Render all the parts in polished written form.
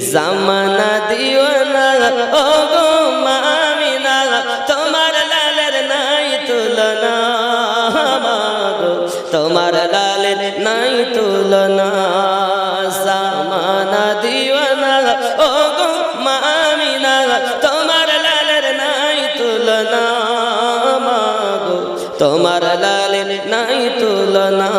জামানা দিওয়ানা ও গো মামিনা তোমার লালের নাই তুলনা মাগো তোমার লালের নাই তুলনা জামানা দিওয়ানা ও গো মামিনা তোমার লালের নাই তুলনা মাগো তোমার লালের নাই তুলনা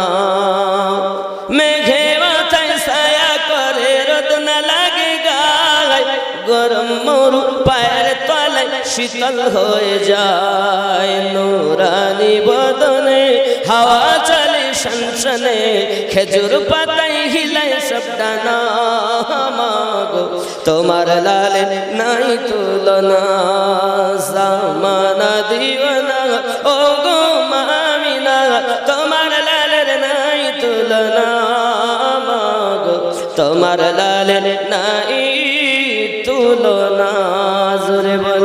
মেঘে মাথায় ছায়া করে রোদ না লাগে গায় গরম মরু পায়ের তলায় শীতল হয়ে যায় নুরানি বদনে হাওয়া চলে শনশনে খেজুর পাতায় হিলায় সব ডানা মাগো তোমার লালের নাই তুলনা জামানা দিওয়ানা ও গো মামিনা তোমার লালের নাই তুলনা মাগো তোমার লালের নাই তুলনা জোরে বল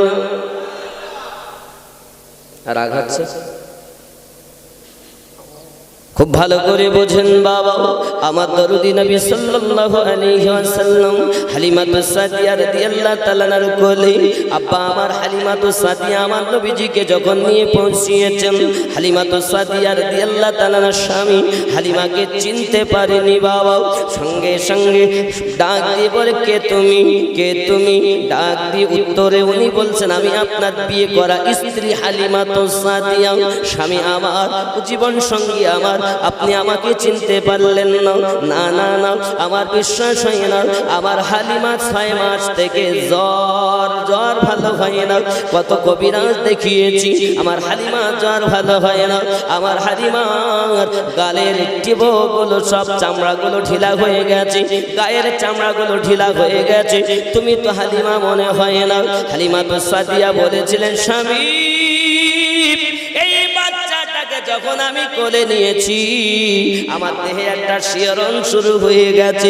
রাগ হচ্ছে খুব ভালো করে বোঝেন বাবা আমার দরুদি নবী সাল্লাল্লাহু আলাইহি ওয়াসাল্লাম হালিমাতুস সাদিয়া রাদিয়াল্লাহু তাআলার কোলে আব্বা আমার হালিমাতুস সাদিয়া আমার নবীজিকে যখন নিয়ে পৌঁছিয়েছেন হালিমাতুস সাদিয়া রাদিয়াল্লাহু তাআলার স্বামী হালিমাকে চিনতে পারেনি বাবা সঙ্গে সঙ্গে ডাক দিয়ে বলে কে তুমি ডাক দিয়ে উত্তরে উনি বলছেন আমি আপনার বিয়ে করা স্ত্রী হালিমাতুস সাদিয়া স্বামী আমার জীবন সঙ্গী আমার আপনি আমাকে চিনতে পারলেন না না না না আমার বিশ্বাস হয় না আমার হালিমা 6 মাস থেকে জ্বর ভালো হয় না কত কবিরাজ দেখিয়েছি আমার হালিমা জ্বর ভালো হয় না আমার হালিমার গালের টিপগুলো সব চামড়াগুলো ঢিলা হয়ে গেছে গায়ের চামড়াগুলো ঢিলা হয়ে গেছে তুমি তো হালিমা মনে হয় না হালিমা তো সাদিয়া বলেছিলেন স্বামী যখন আমি কোলে নিয়েছি আমার দেহে একটা শিহরণ শুরু হয়ে গেছে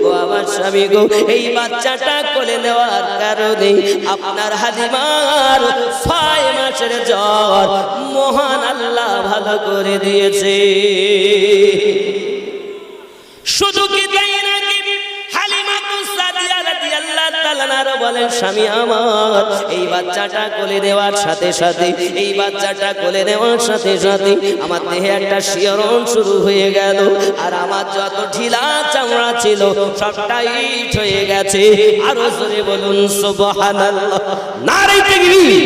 গো আমার স্বামী গো এই বাচ্চাটা কোলে নেওয়ার কারণে আপনার হালিমার 6 মাসের জ্বর মহান আল্লাহ ভালো করে দিয়েছে শুধু কি তাই নাকি হালিমাতুস সাদিয়া রাদিয়াল্লাহু তাআলা বলেন স্বামী আমার এই বাচ্চাটা কোলে নেওয়ার সাথে সাথে আমার দেহে একটা শিহরণ শুরু হয়ে গেল আর আমার যত ঢিলা চামড়া ছিল সব টাইট হয়ে গেছে আরো জোরে বলুন সুবহানাল্লাহ নারে তাকবীর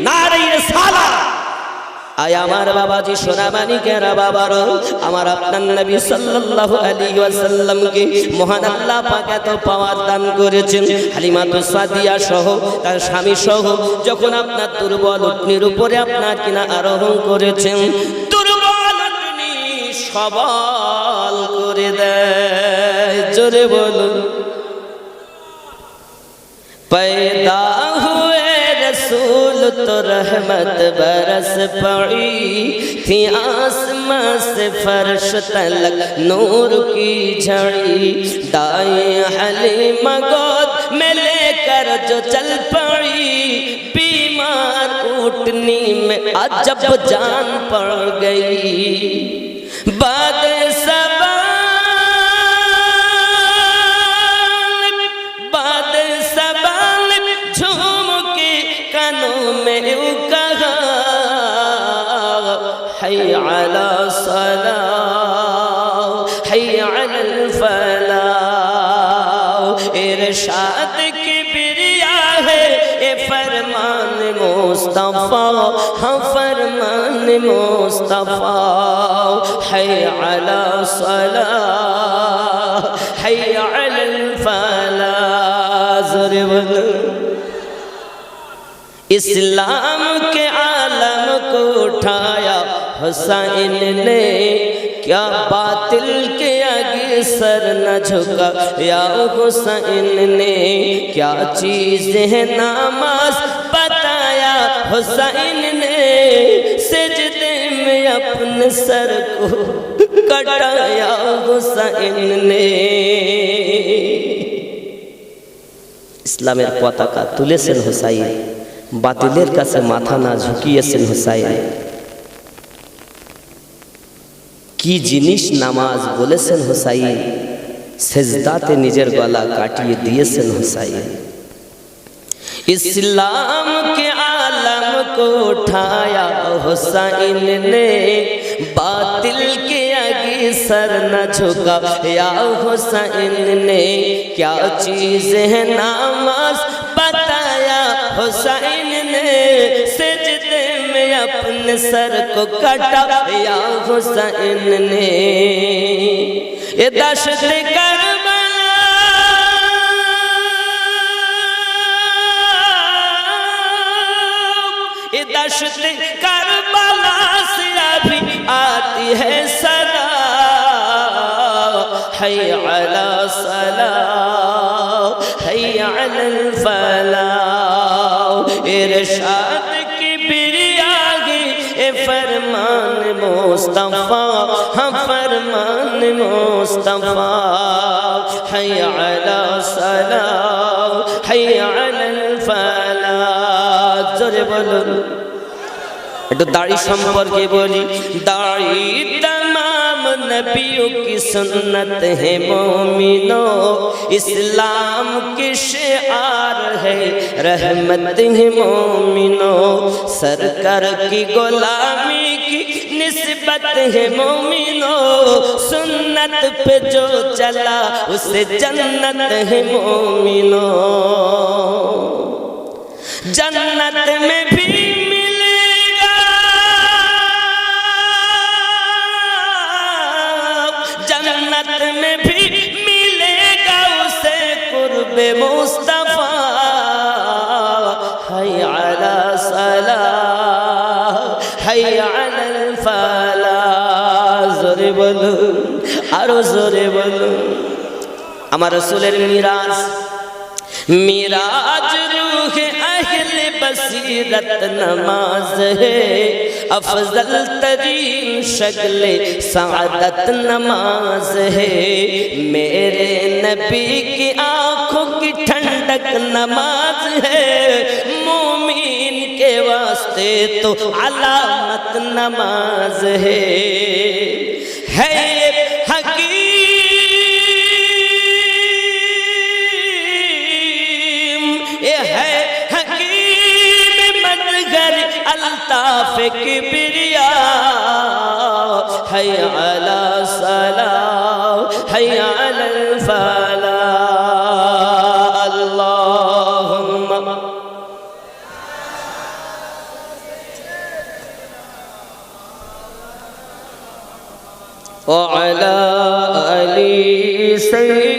নারে রিসালাত আয় আমার বাবাজি সোনামানিকেরা বাবারো আমার আপনার নবী সাল্লাল্লাহু আলাইহি ওয়াসাল্লামকে মহান আল্লাহ পাক এত পাওয়ার দান করেছেন হালিমাতুস সাদিয়া সহ তার স্বামী সহ যখন আপনার দুর্বল উটনির উপরে আপনার কিনা আরোহণ করেছেন দুর্বল উটনি সবল করে দেয় জোরে বলুন पैदा हुए रसूल तो रहमत बरस पड़ी थी आसमां से फर्श तलक नूर की झड़ी दाएं हलीमा गोद में लेकर जो चल पड़ी बीमार ऊँटनी में अजब जान पड़ गई बाद حي على الصلاة حي على الفلاح ارشاد किबरिया है ये फरमान मुस्तफा हाँ फरमान मुस्तफा حي على الصلاة حي على الفلاح इस्लाम के आलम को उठाया हुसैन ने क्या बातिल के आगे सर न झुका या हुसैन ने क्या चीज है नमाज बताया हुसैन ने सजदे में अपने सर को कटाया हुसैन ने ইসলামের পতাকা তুলেছেন হুসাইন বাতিলের কাছে মাথা না ঝুঁকিয়েছেন হুসাইন কি জিনিস নামাজ বলেছেন হুসাইন সেজদাতে নিজের গলা কাটিয়ে দিয়েছেন হুসাইন। इस्लाम के आलम को उठाया हुसैन ने, बातिल के आगे सर न झुकाया हुसैन ने। क्या चीज़ है नमाज बताया हुसैन ने, सजदे में अपने सर को कटाया हुसैन ने। ये दशत करबला, दशत करबला से अभी आती है सदा, हय अला सलाह हय अलल फलाह। इरशाद की बिरियागी ए फरमान मुस्तफा, हम फरमान मुस्तफा। हय अला सलाह हय अलल फलाह। जोरे बोलो। একটু दाढ़ी সম্পর্কে বলি। दाढ़ी तमाम नबियों की सुन्नत है मोमिनो, इस्लाम के शिआर है रहमत है मोमिनो। सरकार की गुलामी की निस्बत है मोमिनो, सुन्नत पे जो चला उसे जन्नत है मोमिनो। जन्नत में भी मिलेगा, जन्नत में भी मिलेगा उसे कुर्बे मुस्तफा। हय अला सलाह हय अलल फलाह। जोरे बोलो, आरो जोरे बोलो। আমার রাসূলের মিরাজ, मिराज रूह अहले बसीरत नमाज है, अफजल तरीन शक्ल सादत नमाज है। मेरे नबी की आँखों की ठंडक नमाज है, मोमिन के वास्ते तो अलामत नमाज है। अल्ताफ़ किबरिया, हय अला सलाह हय अलल फलाह। अल्लाहुम्मा व अला अली सय्यिद